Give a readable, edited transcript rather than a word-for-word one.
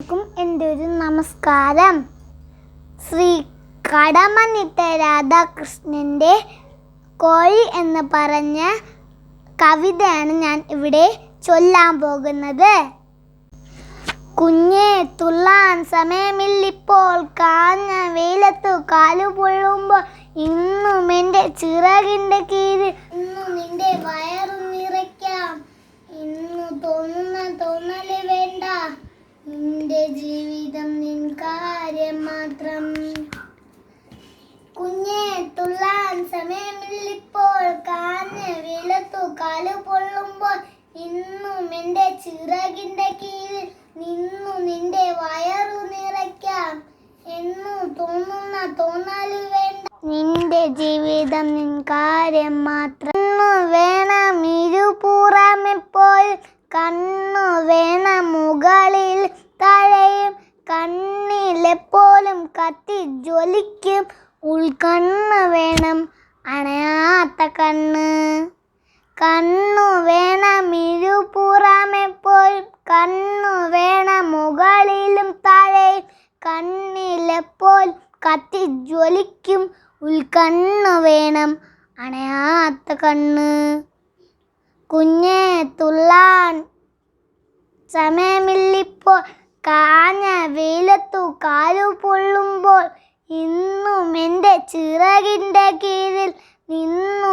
എൻ്റെ ഒരു നമസ്കാരം. ശ്രീ കടമനിട്ട രാധാകൃഷ്ണൻ്റെ കോഴി എന്ന് പറഞ്ഞ കവിതയാണ് ഞാൻ ഇവിടെ ചൊല്ലാൻ പോകുന്നത്. കുഞ്ഞേ തുള്ളാൻ സമയമില്ലിപ്പോൾ, കാഞ്ഞ വെയിലത്തു കാലു പൊള്ളുമ്പോൾ, ഇന്നും എൻ്റെ ചിറകിൻ്റെ കീഴിൽ ഇന്നു നിന്റെ വയറു നിറയ്ക്കാം. ഇന്നു തോന്നുന്ന തോന്നല് വേണ്ട, നിന്റെ ജീവിതം നിൻ കാര്യം മാത്രം. കുഞ്ഞേ തുള്ളാൻ സമയമില്ലിപ്പോൾ, കാഞ്ഞ വെയിലത്തു കാലു പൊള്ളുമ്പോൾ, ഇന്നും എൻ്റെ ചിറകിൻ്റെ കീഴിൽ നിന്നു നിന്റെ വയറു നിറയ്ക്കാം. എന്നു തോന്നുന്ന തോന്നല് വേണ്ട, നിന്റെ ജീവിതം നിൻ കാര്യം മാത്രം. കണ്ണു വേണം ഇരുപുറമെപ്പോഴും, കണ്ണു വേണം മുകളിൽ താഴെയും, കണ്ണിലെപ്പോഴും കത്തി ജ്വലിക്കും ഉൾക്കണ്ണ് വേണം, അണയാത്ത കണ്ണ്. കണ്ണു വേണം ഇരുപുറമെപ്പോഴും, കണ്ണു വേണം മുകളിലും താഴെയും, കണ്ണിലെപ്പോഴും കത്തി ജ്വലിക്കും ഉൾക്കണ്ണ് വേണം, അണയാത്ത കണ്ണ്. കുഞ്ഞേ തുള്ളാൻ സമയമില്ലിപ്പോൾ, കാഞ്ഞ വെയിലത്തു കാലു പൊള്ളുമ്പോൾ, ഇന്നും എൻ്റെ ചിറകിൻ്റെ കീഴിൽ നിന്നു